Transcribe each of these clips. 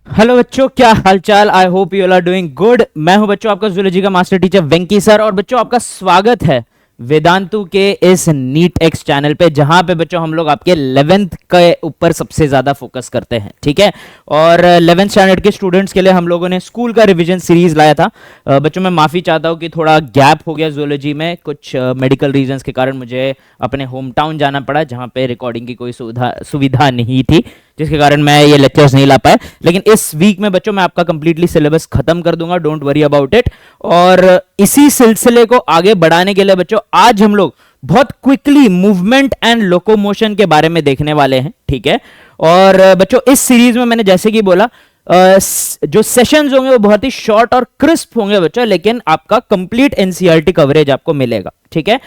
Hello बच्चों, क्या हालचाल। I hope you all are doing good. मैं हूं बच्चों आपका जूलॉजी का मास्टर टीचर वेंकी सर, और बच्चों आपका स्वागत है वेदांतु के इस नीट एक्स चैनल पे, जहां पे बच्चों हम लोग आपके 11th के ऊपर सबसे ज्यादा फोकस करते हैं। ठीक है। और 11th स्टैंडर्ड के स्टूडेंट्स के लिए हम लोगों ने स्कूल का रिवीजन सीरीज लाया था। बच्चों मैं माफी चाहता हूं कि थोड़ा गैप हो गया जूलॉजी में, कुछ मेडिकल रीजंस के कारण मुझे अपने होम टाउन जाना पड़ा, जहां पे रिकॉर्डिंग की कोई सुविधा नहीं थी, जिसके कारण मैं ये लेक्चर्स नहीं ला पाया। लेकिन इस वीक में बच्चों मैं आपका कंप्लीटली सिलेबस खत्म कर दूंगा, डोंट वरी अबाउट इट। और इसी सिलसिले को आगे बढ़ाने के लिए बच्चों आज हम लोग बहुत क्विकली मूवमेंट एंड लोकोमोशन के बारे में देखने वाले हैं। ठीक है। और बच्चों इस सीरीज में मैंने जैसे कि बोला, जो सेशंस होंगे वो बहुत ही शॉर्ट और क्रिस्प होंगे बच्चों, लेकिन आपका कंप्लीट एनसीईआरटी कवरेज आपको मिलेगा। ठीक है।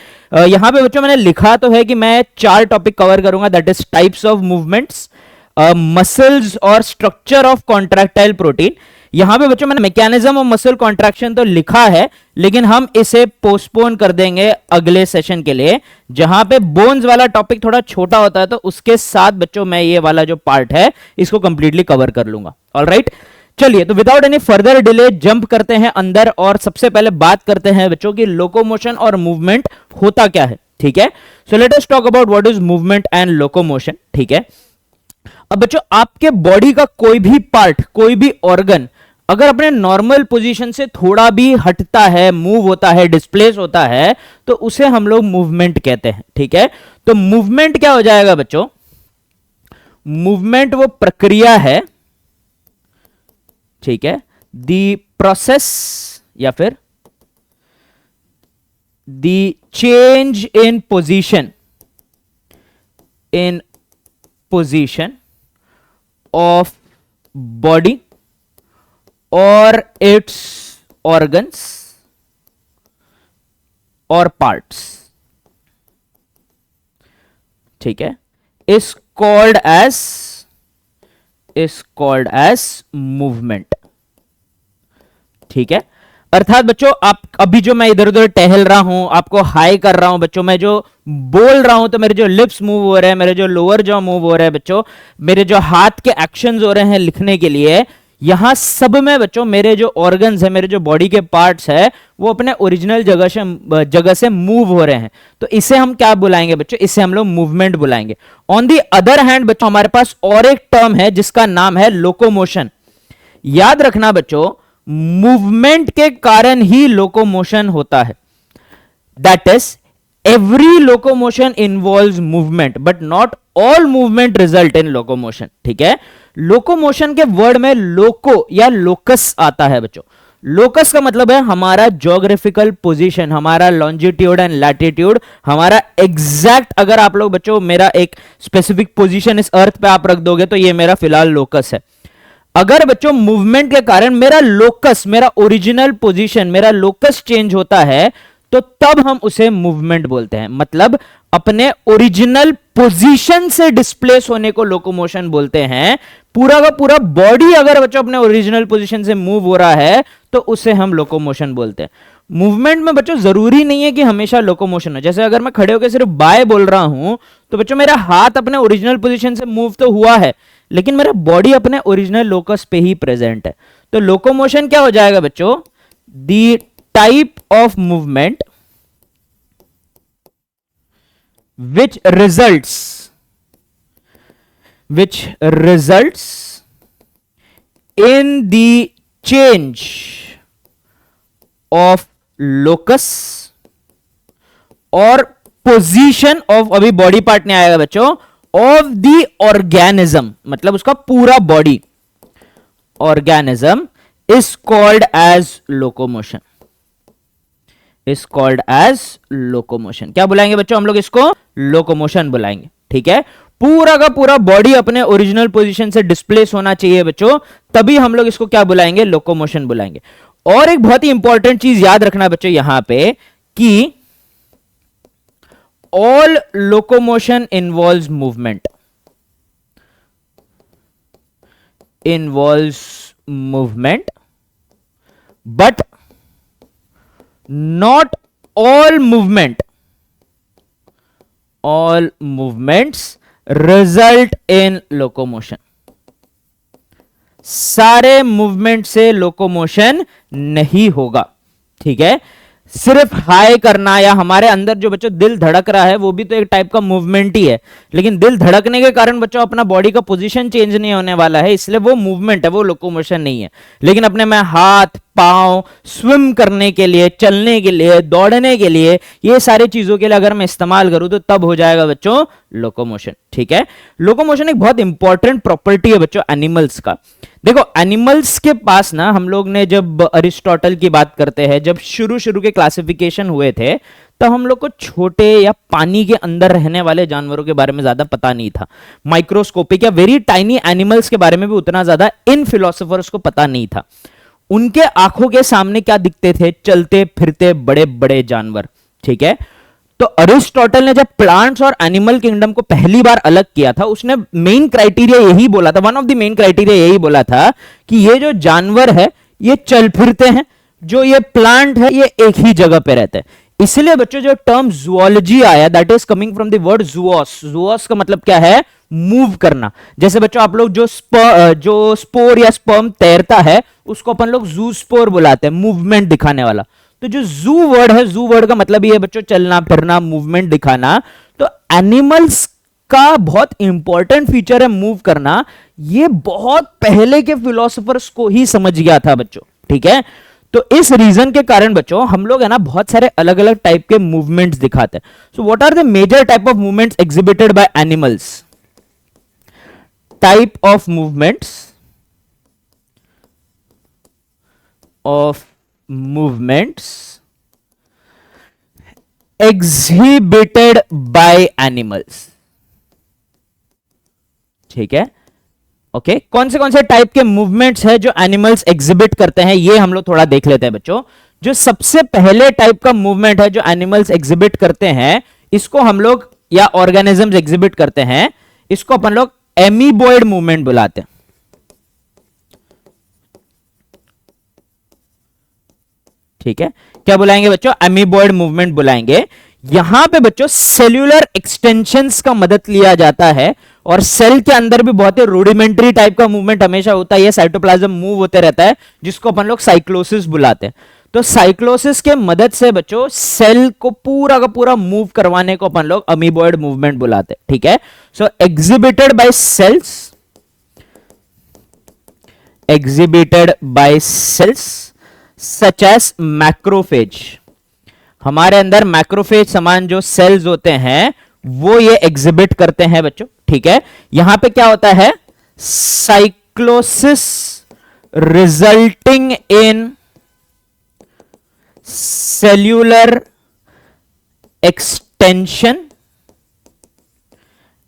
यहां पे बच्चों मैंने लिखा तो है कि मैं 4 टॉपिक कवर करूंगा, that is types of movements, muscles और स्ट्रक्चर ऑफ कॉन्ट्रैक्टाइल प्रोटीन। यहां पे बच्चों मैंने मैकेनिज्म ऑफ मसल कॉन्ट्रैक्शन तो लिखा है, लेकिन हम इसे पोस्टपोन कर देंगे अगले सेशन के लिए, जहां पे बोन्स वाला टॉपिक थोड़ा छोटा होता है, तो उसके साथ बच्चों मैं ये वाला जो पार्ट है इसको कंप्लीटली कवर कर लूंगा। ऑलराइट, चलिए तो without any further delay jump करते हैं अंदर, और सबसे पहले बात करते हैं बच्चों की लोकोमोशन और मूवमेंट होता क्या है। ठीक है। So let us talk about what is movement and locomotion. ठीक है। अब बच्चों आपके बॉडी का कोई भी पार्ट, कोई भी ऑर्गन अगर अपने नॉर्मल पोजीशन से थोड़ा भी हटता है, मूव होता है, डिस्प्लेस होता है, तो उसे हम लोग मूवमेंट कहते हैं। ठीक है। तो मूवमेंट क्या हो जाएगा बच्चों? मूवमेंट वो प्रक्रिया है, ठीक है, द प्रोसेस या फिर the change in position of body or its organs or parts, ठीक है, is called as movement। ठीक है। अर्थात बच्चों आप अभी जो मैं इधर उधर टहल रहा हूं, आपको हाई कर रहा हूं बच्चों, मैं जो बोल रहा हूं तो मेरे जो लिप्स मूव हो रहे हैं, मेरे जो लोअर जॉ मूव हो रहे हैं बच्चों, मेरे जो हाथ के एक्शंस हो रहे हैं लिखने के लिए, यहां सब में बच्चों मेरे जो ऑर्गन्स है, मेरे जो बॉडी के पार्ट्स है, वो अपने ओरिजिनल जगह से मूव हो रहे हैं। तो इसे हम क्या बुलाएंगे बच्चों? इसे हम लोग मूवमेंट बुलाएंगे। ऑन दी अदर हैंड बच्चों हमारे पास और एक टर्म है जिसका नाम है लोकोमोशन। याद रखना बच्चों, मूवमेंट के कारण ही लोकोमोशन होता है। That is every locomotion involves movement, but not all movement result in locomotion. ठीक है। लोकोमोशन के वर्ड में लोको या लोकस आता है बच्चों। लोकस का मतलब है हमारा ज्योग्राफिकल पोजीशन, हमारा लॉन्जिट्यूड एंड लैटिट्यूड, हमारा एग्जैक्ट। अगर आप लोग बच्चों मेरा एक स्पेसिफिक पोजीशन इस अर्थ पे आप रख दोगे तो ये मेरा फिलहाल लोकस है। अगर बच्चों मूवमेंट के कारण मेरा लोकस, मेरा ओरिजिनल पोजीशन, मेरा लोकस चेंज होता है, तो तब हम उसे मूवमेंट बोलते हैं। मतलब अपने ओरिजिनल पोजीशन से डिस्प्लेस होने को लोकोमोशन बोलते हैं। पूरा का पूरा बॉडी अगर बच्चों अपने ओरिजिनल पोजीशन से मूव हो रहा है तो उसे हम लोकोमोशन बोलते हैं। मूवमेंट में बच्चों जरूरी नहीं है कि हमेशा लोकोमोशन हो। जैसे अगर मैं खड़े होकर सिर्फ बाय बोल रहा हूं तो बच्चों मेरा हाथ अपने ओरिजिनल पोजीशन से मूव तो हुआ है, लेकिन मेरा बॉडी अपने ओरिजिनल लोकस पे ही प्रेजेंट है। तो लोकोमोशन क्या हो जाएगा बच्चों? The type of movement which results in the change of locus और पोजीशन ऑफ, अभी बॉडी पार्ट नहीं आएगा बच्चों, ऑफ द ऑर्गेनिज्म, मतलब उसका पूरा body, organism is called as locomotion, is called as locomotion. क्या बुलाएंगे बच्चों हम लोग इसको? लोकोमोशन बुलाएंगे। ठीक है। पूरा का पूरा बॉडी अपने ओरिजिनल पोजीशन से डिस्प्लेस होना चाहिए बच्चों, तभी हम लोग इसको क्या बुलाएंगे? लोकोमोशन बुलाएंगे। और एक बहुत ही इंपॉर्टेंट चीज याद रखना बच्चों यहां पे कि all locomotion involves movement, but not all movements result in locomotion। सारे मूवमेंट से लोकोमोशन नहीं होगा, ठीक है। सिर्फ हाई करना या हमारे अंदर जो बच्चों दिल धड़क रहा है वो भी तो एक टाइप का मूवमेंट ही है, लेकिन दिल धड़कने के कारण बच्चों अपना बॉडी का पोजीशन चेंज नहीं होने वाला है, इसलिए वो मूवमेंट है, वो लोकोमोशन नहीं है। लेकिन अपने में हाथ पांव स्विम करने के लिए, चलने के लिए, दौड़ने के लिए, ये सारी चीजों के लिए अगर मैं इस्तेमाल करूं तो तब हो जाएगा बच्चों लोकोमोशन, ठीक है। लोकोमोशन एक बहुत इंपॉर्टेंट प्रॉपर्टी है बच्चों एनिमल्स का। देखो एनिमल्स के पास ना, हम लोग ने जब अरिस्टोटल की बात करते हैं, जब शुरू शुरू के क्लासिफिकेशन हुए थे, तो हम लोग को छोटे या पानी के अंदर रहने वाले जानवरों के बारे में ज्यादा पता नहीं था। माइक्रोस्कोपिक या वेरी टाइनी एनिमल्स के बारे में भी उतना ज्यादा इन फिलोसोफर्स को पता नहीं था। उनके आंखों के सामने क्या दिखते थे? चलते फिरते बड़े बड़े जानवर, ठीक है। तो अरिस्टोटल ने जब प्लांट्स और एनिमल किंगडम को पहली बार अलग किया था, उसने मेन क्राइटेरिया यही बोला था, one of the main criteria यही बोला था कि ये जो जानवर है ये चल फिरते हैं, जो ये प्लांट है ये एक ही जगह पे रहते हैं। इसलिए बच्चों जो टर्म जूलॉजी आया, that is coming from the word zoos. Zoos का मतलब क्या है? मूव करना। जैसे बच्चों आप लोग जो स्पोर या स्पर्म तैरता है उसको अपन लोग जू स्पोर बुलाते हैं, मूवमेंट दिखाने वाला। तो जो जू वर्ड है, जू वर्ड का मतलब ये है बच्चों चलना फिरना, मूवमेंट दिखाना। तो एनिमल्स का बहुत इंपॉर्टेंट फीचर है मूव करना। ये बहुत पहले के फिलोसोफर्स को ही समझ गया था बच्चों, ठीक है। तो इस रीजन के कारण बच्चों हम लोग है ना बहुत सारे अलग अलग टाइप के मूवमेंट्स दिखाते हैं। So what are the major type of movements exhibited by animals? Type of movements exhibited by animals, ठीक है। ओके कौन से टाइप के मूवमेंट्स है जो एनिमल्स एग्जिबिट करते हैं, ये हम लोग थोड़ा देख लेते हैं बच्चों। जो सबसे पहले टाइप का मूवमेंट है जो एनिमल्स एग्जिबिट करते हैं, इसको हम लोग या ऑर्गेनिजम्स एग्जिबिट करते हैं, इसको अपन लोग एमीबॉइड मूवमेंट बुलाते हैं, ठीक है। क्या बुलाएंगे बच्चों? एमीबॉइड मूवमेंट बुलाएंगे। यहां पे बच्चों सेल्यूलर एक्सटेंशंस का मदद लिया जाता है, और सेल के अंदर भी बहुत ही रूडिमेंट्री टाइप का मूवमेंट हमेशा होता है, ये साइटोप्लाज्म मूव होते रहता है, जिसको अपन लोग साइक्लोसिस बुलाते हैं। तो साइक्लोसिस के मदद से बच्चों सेल को पूरा का पूरा मूव करवाने को अपन लोग अमीबॉइड मूवमेंट बुलाते हैं, ठीक है। So exhibited by cells, exhibited by cells such as macrophage। हमारे अंदर मैक्रोफेज समान जो सेल्स होते हैं वो ये एग्जिबिट करते हैं बच्चों, ठीक है। यहां पे क्या होता है? Cyclosis resulting in cellular extension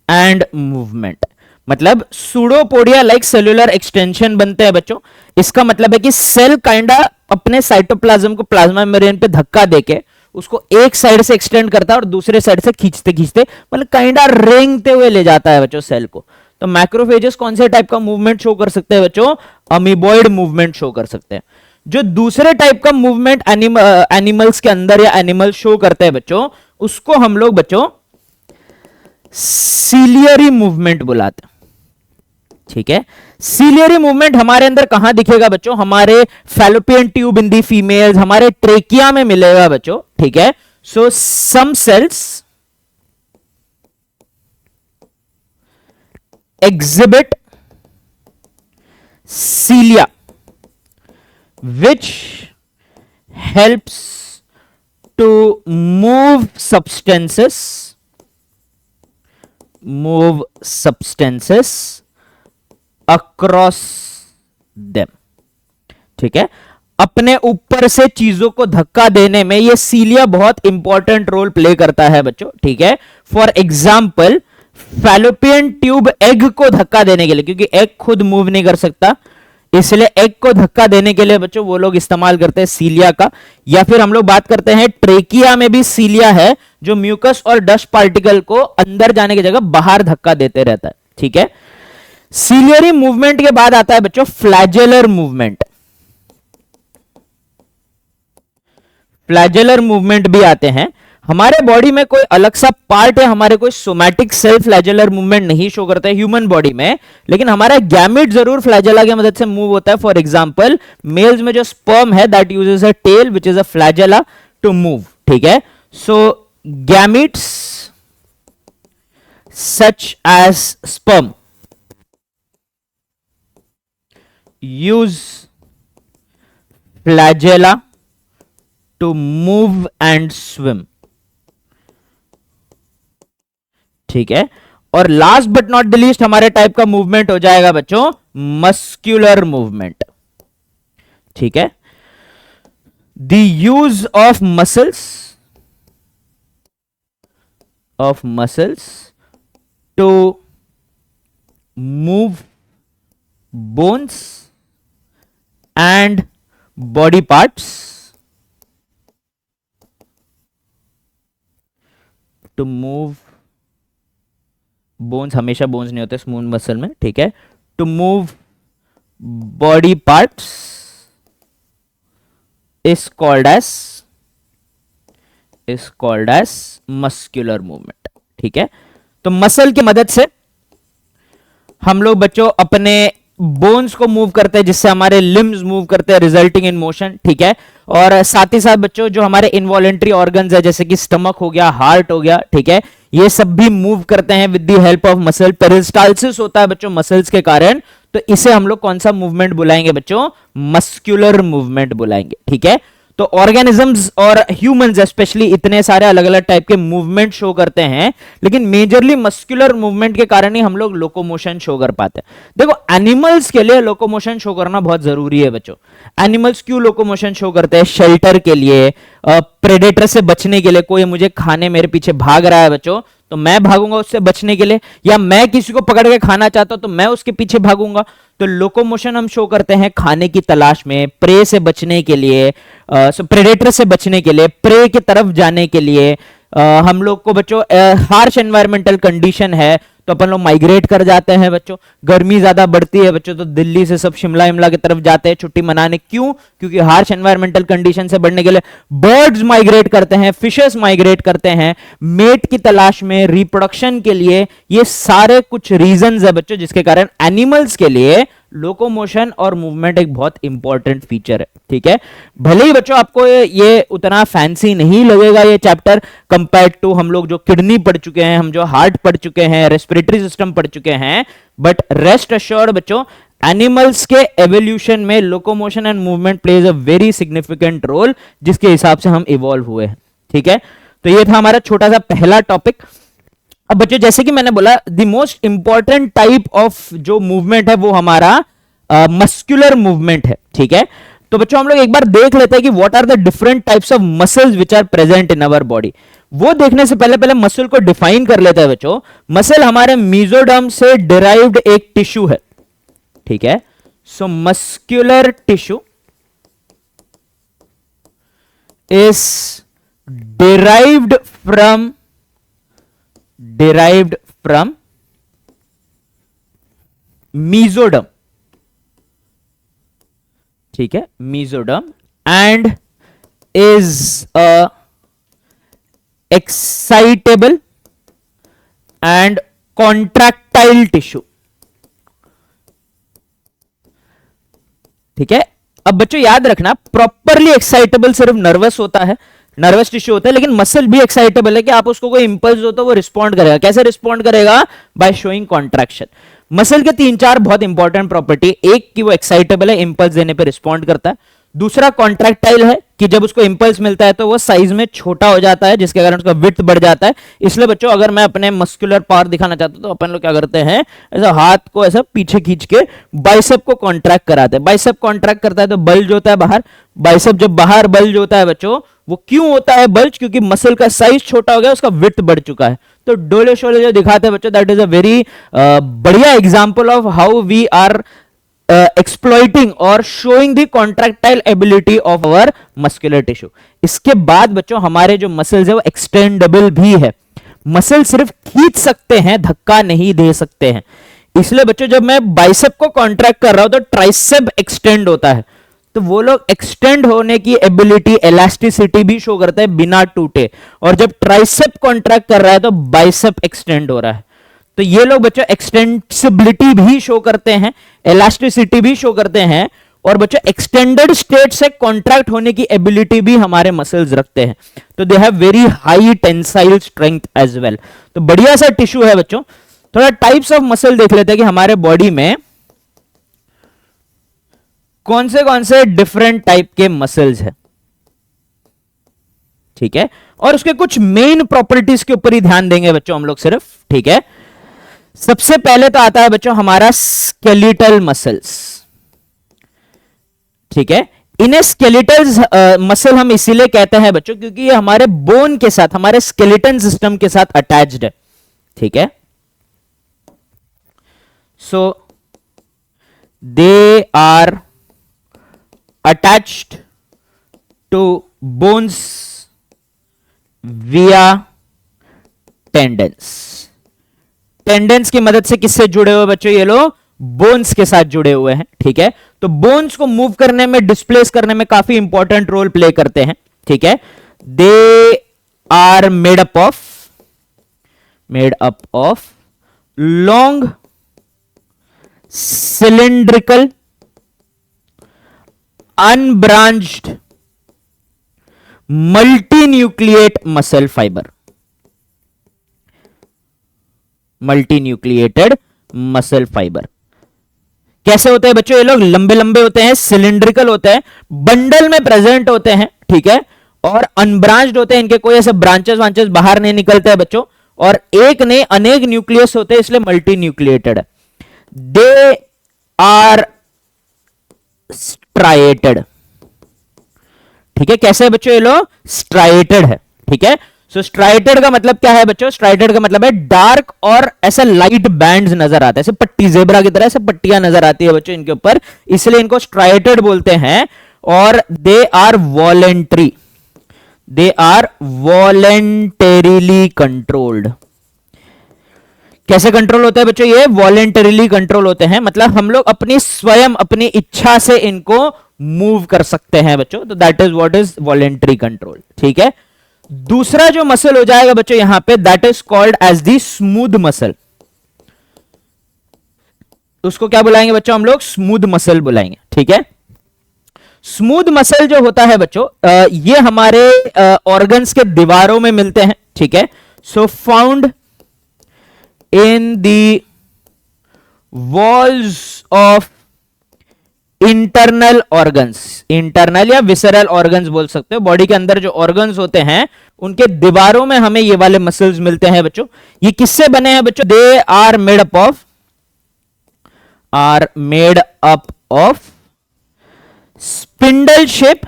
and movement. मतलब सूडोपोडिया लाइक सेल्यूलर एक्सटेंशन बनते हैं बच्चों। इसका मतलब है कि सेल काइंडा अपने साइटोप्लाज्म को प्लाज्मा मेम्ब्रेन पे धक्का देके उसको एक साइड से एक्सटेंड करता है और दूसरे साइड से खींचते खींचते मतलब काइंडा रेंगते हुए ले जाता है बच्चों सेल को। तो मैक्रोफेजेस कौन से टाइप का मूवमेंट शो कर सकते हैं बच्चों? अमीबॉइड मूवमेंट शो कर सकते हैं। जो दूसरे टाइप का मूवमेंट एनिमल्स के अंदर या एनिमल शो करते हैं बच्चों, उसको हम लोग बच्चों सीलियरी मूवमेंट बुलाते हैं, ठीक है। सीलियरी मूवमेंट हमारे अंदर कहां दिखेगा बच्चों? हमारे फैलोपियन ट्यूब इन दी फीमेल्स, हमारे ट्रेकिया में मिलेगा बच्चों, ठीक है। सो सम sales exhibit cilia which helps to move substances across them, ठीक है। अपने ऊपर से चीजों को धक्का देने में ये सीलिया बहुत इंपॉर्टेंट रोल प्ले करता है बच्चों, ठीक है। For example fallopian tube egg को धक्का देने के लिए, क्योंकि एग खुद मूव नहीं कर सकता, इसलिए एग को धक्का देने के लिए बच्चों वो लोग इस्तेमाल करते हैं सीलिया का। या फिर हम लोग बात करते हैं ट्रेकिया में भी सीलिया है, जो म्यूकस और डस्ट पार्टिकल को अंदर जाने की जगह बाहर धक्का देते रहता है, ठीक है। सीलियरी मूवमेंट के बाद आता है बच्चों फ्लैजेलर मूवमेंट। फ्लैजेलर मूवमेंट भी आते हैं। हमारे बॉडी में कोई अलग सा पार्ट है, हमारे कोई सोमैटिक सेल्फ फ्लैजेलर मूवमेंट नहीं शो करता है ह्यूमन बॉडी में, लेकिन हमारा गैमेट जरूर फ्लैजेला की मदद से मूव होता है. फॉर एग्जांपल मेल्स में जो स्पर्म है that uses a tail which is a flagella to move. ठीक है, so gametes such as sperm use flagella to move and swim. ठीक है, और last but not the least हमारे टाइप का मूवमेंट हो जाएगा बच्चों मस्क्यूलर मूवमेंट. ठीक है, the use of muscles to move bones and body parts to move bones, हमेशा बोन्स नहीं होते स्मूथ मसल में. ठीक है, to move body parts is called as muscular movement. ठीक है, तो मसल की मदद से हम लोग बच्चों अपने बोन्स को मूव करते हैं जिससे हमारे लिम्स मूव करते हैं रिजल्टिंग इन मोशन. ठीक है, और साथ ही साथ बच्चों जो हमारे इनवॉलेंट्री ऑर्गन्स है जैसे कि स्टमक हो गया, हार्ट हो गया, ठीक है, ये सब भी मूव करते हैं with the help of muscle. Peristalsis होता है बच्चों मसल्स के कारण, तो इसे हम लोग कौन सा मूवमेंट बुलाएंगे बच्चों? मस्क्यूलर मूवमेंट बुलाएंगे. ठीक है, तो ऑर्गेनिजम्स और ह्यूमंस स्पेशली इतने सारे अलग अलग टाइप के मूवमेंट शो करते हैं, लेकिन मेजरली मस्कुलर मूवमेंट के कारण ही हम लोग लोकोमोशन शो कर पाते हैं. देखो एनिमल्स के लिए लोकोमोशन शो करना बहुत जरूरी है बच्चों. एनिमल्स क्यों लोकोमोशन शो करते हैं? शेल्टर के लिए, प्रेडेटर से बचने के लिए. कोई मुझे खाने मेरे पीछे भाग रहा है बच्चों, तो मैं भागूंगा उससे बचने के लिए, या मैं किसी को पकड़ के खाना चाहता हूं तो मैं उसके पीछे भागूंगा. तो लोकोमोशन हम शो करते हैं खाने की तलाश में, प्रे से बचने के लिए, प्रेडेटर से बचने के लिए, प्रे की तरफ जाने के लिए. हम लोग को बच्चों हार्श एनवायरमेंटल कंडीशन है तो अपन लोग माइग्रेट कर जाते हैं बच्चों. गर्मी ज्यादा बढ़ती है बच्चों तो दिल्ली से सब शिमला इमला की तरफ जाते हैं छुट्टी मनाने. क्यों? क्योंकि हार्श एनवायरमेंटल कंडीशन से बढ़ने के लिए. बर्ड्स माइग्रेट करते हैं, फिशेस माइग्रेट करते हैं मेट की तलाश में, रिप्रोडक्शन के लिए. ये सारे कुछ रीजंस है बच्चों जिसके कारण एनिमल्स के लिए लोकोमोशन और मूवमेंट एक बहुत इंपॉर्टेंट फीचर है. ठीक है, भले ही बच्चों आपको ये उतना फैंसी नहीं लगेगा ये चैप्टर कंपेयर्ड टू हम लोग जो किडनी पढ़ चुके हैं, हम जो हार्ट पढ़ चुके हैं, रेस्पिरेटरी सिस्टम पढ़ चुके हैं, बट रेस्ट अश्योर्ड बच्चों एनिमल्स के एवोल्यूशन में locomotion and movement plays a very significant role, जिसके हिसाब से हम इवॉल्व हुए हैं. ठीक है, तो ये था हमारा छोटा सा पहला टॉपिक. अब बच्चों जैसे कि मैंने बोला the most important type of जो मूवमेंट है वो हमारा मस्कुलर मूवमेंट है. ठीक है, तो बच्चों हम लोग एक बार देख लेते हैं कि what are the different types of muscles which are present in our body. वो देखने से पहले मसल को डिफाइन कर लेते हैं बच्चों. मसल हमारे मेसोडर्म से डिराइव्ड एक टिश्यू है. ठीक है, so muscular tissue is derived from mesoderm. ठीक है, mesoderm and is a excitable and contractile tissue. ठीक है, अब बच्चों याद रखना प्रॉपरली एक्साइटेबल सिर्फ नर्वस होता है, नर्वस टिश्यू होता है, लेकिन मसल भी एक्साइटेबल है कि आप उसको कोई इंपल्स हो तो वो रिस्पॉन्ड करेगा. कैसे रिस्पॉन्ड करेगा? By showing contraction. मसल के 3-4 बहुत इंपॉर्टेंट प्रॉपर्टी. एक कि वो एक्साइटेबल है, इंपल्स देने पे रिस्पॉन्ड करता है. दूसरा कॉन्ट्रैक्टाइल है कि जब उसको इंपल्स मिलता है तो वो साइज में छोटा हो जाता है जिसके कारण उसका विड्थ बढ़ जाता है. इसलिए बच्चों अगर मैं अपने मस्कुलर पावर दिखाना चाहता हूं तो अपन लोग क्या करते हैं, ऐसा हाथ को ऐसा पीछे खींच के बाइसेप को कॉन्ट्रैक्ट कराते हैं. बाइसेप कॉन्ट्रैक्ट करता है तो बल्ज होता है बाहर. बाइसेप जब बाहर बल्ज होता है बच्चों, वो क्यों होता है बल्ज? क्योंकि मसल का साइज छोटा हो गया, उसका विड्थ बढ़ चुका है. तो डोले शोले जो दिखाते हैं बच्चों दैट इज अ वेरी बढ़िया example of how we are exploiting और showing the contractile ability of our muscular tissue. इसके बाद बच्चों हमारे जो मसल्स है वो एक्सटेंडेबल भी है. मसल सिर्फ खींच सकते हैं, धक्का नहीं दे सकते हैं. इसलिए बच्चों जब मैं बाइसेप को कॉन्ट्रैक्ट कर रहा हूं तो ट्राइसेप एक्सटेंड होता है. तो वो लोग एक्सटेंड होने की एबिलिटी, इलास्टिसिटी भी शो करते हैं बिना टूटे। और जब ट्राइसेप कॉन्ट्रैक्ट कर रहा है तो बाइसेप एक्सटेंड हो रहा है। तो ये लोग बच्चों एक्सटेंसिबिलिटी भी शो करते हैं, इलास्टिसिटी भी शो करते हैं, और बच्चों एक्सटेंडेड स्टेट से कॉन्ट्रैक्ट होने की एबिलिटी भी हमारे मसल्स रखते हैं। तो they have very high tensile strength as well. तो बढ़िया सा टिश्यू है बच्चों। थोड़ा टाइप्स ऑफ मसल देख लेते हैं कि हमारे बॉडी में कौन से डिफरेंट टाइप के मसल्स है, ठीक है। और उसके कुछ मेन प्रॉपर्टीज के ऊपर ही ध्यान देंगे बच्चों हम लोग सिर्फ, ठीक है। सबसे पहले तो आता है बच्चों हमारा स्केलेटल मसल्स, ठीक है। इन्हें स्केलेटल मसल हम इसीलिए कहते हैं बच्चों क्योंकि ये हमारे बोन के साथ, हमारे स्केलेटन सिस्टम के साथ अटैच्ड है, ठीक है। So they are attached to bones via tendons. Tendons की मदद से किससे जुड़े हुए बच्चों? ये लोग बोन्स के साथ जुड़े हुए हैं, ठीक है। तो बोन्स को मूव करने में, डिस्प्लेस करने में काफी इंपॉर्टेंट रोल प्ले करते हैं, ठीक है। They are made up of long cylindrical unbranched multinucleate muscle fibre, multinucleated muscle fibre. कैसे होते हैं बच्चों? ये लोग लंबे लंबे होते हैं, सिलिंड्रिकल होते हैं, बंडल में प्रेजेंट होते हैं, ठीक है। और अनब्रांच्ड होते हैं, इनके कोई ऐसे ब्रांचेस वांचेस बाहर नहीं निकलते हैं बच्चों। और एक ने अनेक न्यूक्लियस होते हैं, इसलिए मल्टी न्यूक्लिएटेड है। दे आर स्ट्राइएटेड, ठीक है। कैसे है बच्चों? ये लोग स्ट्राइएटेड है, ठीक है। सो स्ट्राइएटेड का मतलब क्या है बच्चों? स्ट्राइएटेड का मतलब है डार्क और ऐसा लाइट बैंड्स नजर आते हैं, ऐसे पट्टी, जेब्रा की तरह ऐसे पट्टियां नजर आती है बच्चों इनके ऊपर, इसलिए इनको स्ट्राइएटेड बोलते हैं। और they are voluntary, they are voluntarily controlled. कैसे कंट्रोल होता है बच्चों? ये वॉलेंटरीली कंट्रोल होते हैं, मतलब हम लोग अपनी स्वयं, अपनी इच्छा से इनको मूव कर सकते हैं बच्चों। तो that is what is voluntary control, ठीक है। दूसरा जो मसल हो जाएगा बच्चों यहां पे, that is called as the smooth muscle. उसको क्या बुलाएंगे बच्चों हम लोग? स्मूथ मसल बुलाएंगे, ठीक है। स्मूथ मसल जो होता है बच्चों, ये हमारे ऑर्गन्स के दीवारों में मिलते हैं, ठीक है। So found in the walls of internal organs, internal या विसरल ऑर्गन्स बोल सकते हो। बॉडी के अंदर जो ऑर्गन्स होते हैं उनके दीवारों में हमें ये वाले मसल्स मिलते हैं बच्चों। ये किससे बने हैं बच्चों? They are made up of spindle shape.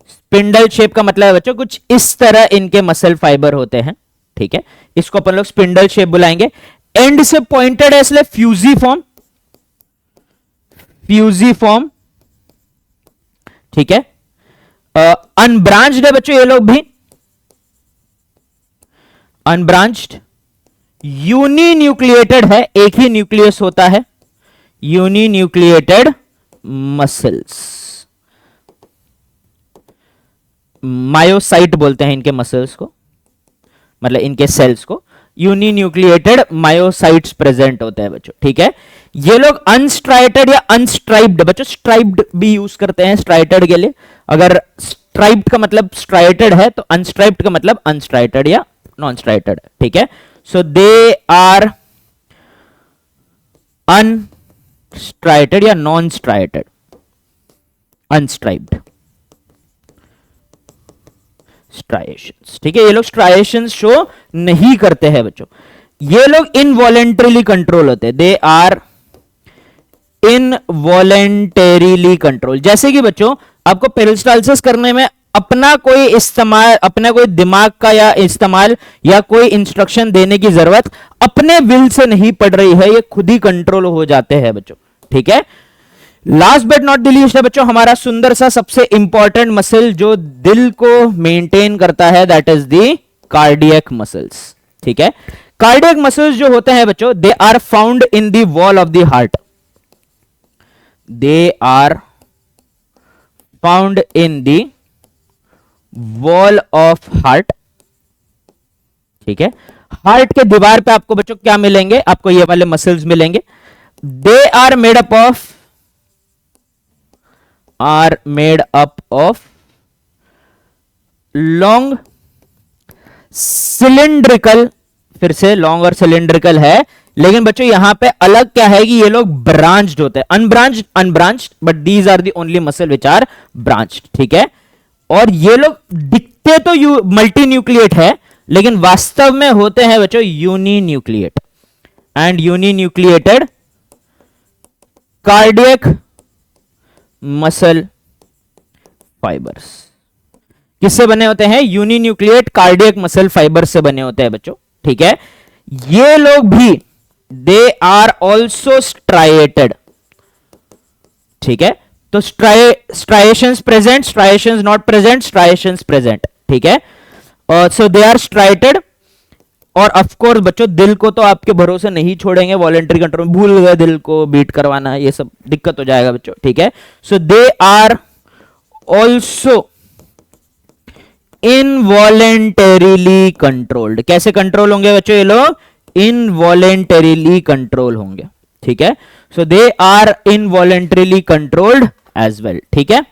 Spindle shape का मतलब है बच्चों कुछ इस तरह इनके मसल फाइबर होते हैं, ठीक है। इसको अपन लोग स्पिंडल शेप बुलाएंगे। एंड से पॉइंटेड है इसलिए फ्यूजीफॉर्म, फ्यूजीफॉर्म, ठीक है। अनब्रांच्ड है बच्चों ये लोग भी, अनब्रांच्ड। यूनिन्यूक्लिएटेड है, एक ही न्यूक्लियस होता है, यूनिन्यूक्लिएटेड मसल्स। मायोसाइट बोलते हैं इनके मसल्स को, मतलब इनके सेल्स को। यूनिन्यूक्लिएटेड मायोसाइट्स प्रेजेंट होते हैं बच्चों, ठीक है। ये लोग अनस्ट्राइटेड या अनस्ट्राइप्ड, बच्चों स्ट्राइप्ड भी यूज करते हैं स्ट्राइटेड के लिए। अगर स्ट्राइप्ड का मतलब स्ट्राइटेड है तो अनस्ट्राइप्ड का मतलब अनस्ट्राइटेड या नॉन स्ट्राइटेड, ठीक है। सो दे आर अनस्ट्राइटेड या नॉन स्ट्राइटेड, अनस्ट्राइप्ड, स्ट्राइएशंस, ठीक है। ये लोग स्ट्राइएशंस शो नहीं करते हैं बच्चों। ये लोग इनवॉलेंटरीली कंट्रोल होते हैं, दे आर इनवॉलेंटरीली कंट्रोल। जैसे कि बच्चों आपको पेरिस्टालसिस करने में अपना कोई इस्तेमाल, अपने कोई दिमाग का या इस्तेमाल या कोई इंस्ट्रक्शन देने की जरूरत अपने विल से नहीं पड़ रही है, ये खुद ही कंट्रोल हो जाते हैं बच्चों, ठीक है। Last but not the least है बच्चों हमारा सुंदर सा सबसे इंपॉर्टेंट मसल जो दिल को मेंटेन करता है, that is the cardiac muscles, ठीक है। कार्डियक मसल्स जो होते हैं बच्चों, they are found in the wall of the heart, they are found in the wall of heart. ठीक है, हार्ट के दीवार पे आपको बच्चों क्या मिलेंगे, आपको ये वाले मसल्स मिलेंगे। They are made up of long cylindrical, फिर से लॉन्ग और सिलिंड्रिकल है, लेकिन बच्चों यहां पे अलग क्या है कि ये लोग ब्रांच्ड होते हैं, unbranched, but these are the only muscle which are branched. ठीक है, और ये लोग दिखते तो मल्टी न्यूक्लिएट है, लेकिन वास्तव में होते हैं बच्चों uninucleate and uninucleated cardiac muscle fibres. किससे बने होते हैं? Uninucleate cardiac muscle fibre से बने होते हैं बच्चों। ठीक है, ये लोग भी दे आर ऑल्सो स्ट्राइएटेड। ठीक है, तो striations present, striations not present, striations present. ठीक है, सो दे आर स्ट्राइटेड। और ऑफ कोर्स बच्चों दिल को तो आपके भरोसे नहीं छोड़ेंगे, वॉलेंटरी कंट्रोल में भूल गए दिल को बीट करवाना, ये सब दिक्कत हो जाएगा बच्चों। ठीक है, so they are also involuntarily controlled. कैसे कंट्रोल होंगे बच्चों ये लोग? इनवॉलेंटरीली कंट्रोल होंगे। ठीक है, so they are involuntarily controlled as well. ठीक है,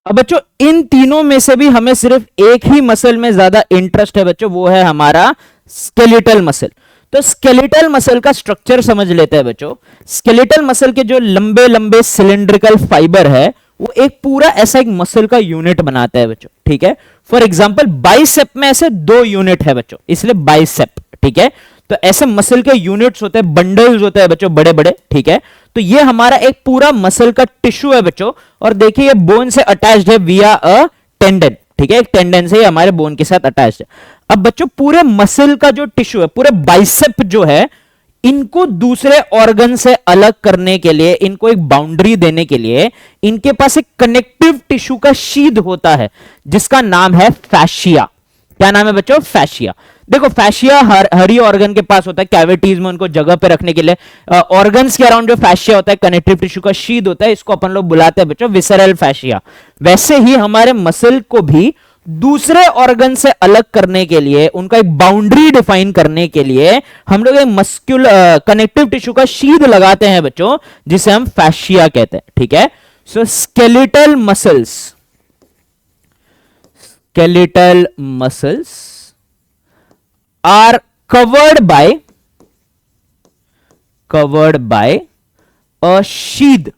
अब बच्चों इन तीनों में से भी हमें सिर्फ एक ही मसल में ज्यादा इंटरेस्ट है बच्चों, वो है हमारा स्केलेटल मसल। तो स्केलेटल मसल का स्ट्रक्चर समझ लेते हैं बच्चों। स्केलेटल मसल के जो लंबे लंबे सिलिंड्रिकल फाइबर है वो एक पूरा ऐसा एक मसल का यूनिट बनाता है बच्चों। ठीक है, फॉर एग्जांपल बाइसेप में ऐसे 2 यूनिट है बच्चों, इसलिए बाइसेप। ठीक है, तो ऐसे मसल के यूनिट्स होते हैं, बंडल्स होते हैं बच्चों बड़े बड़े। ठीक है, तो ये हमारा एक पूरा मसल का टिश्यू है बच्चों, और देखिए ये बोन से अटैच्ड है विया अ टेंडन। ठीक है, एक टेंडन से हमारे बोन के साथ अटैच्ड है। अब बच्चों पूरे मसल का जो टिश्यू है, पूरे बाइसेप जो है, इनको दूसरे ऑर्गन से अलग करने के लिए, इनको एक बाउंड्री देने के लिए इनके पास एक कनेक्टिव टिश्यू का शीद होता है जिसका नाम है फैशिया। क्या नाम है बच्चों? फैशिया। देखो फैशिया हर ही ऑर्गन के पास होता है, कैविटीज में उनको जगह पे रखने के लिए ऑर्गन्स के अराउंड जो फैशिया होता है, कनेक्टिव टिश्यू का शीद होता है, इसको अपन लोग बुलाते हैं बच्चों विसरल फैशिया। वैसे ही हमारे मसल को भी दूसरे ऑर्गन से अलग करने के लिए, उनका एक बाउंड्री डिफाइन करने के लिए हम लोग एक मस्कुलर कनेक्टिव टिश्यू का शीद लगाते हैं बच्चों, जिसे हम फैशिया कहते हैं। ठीक है, so skeletal muscles are covered by a sheath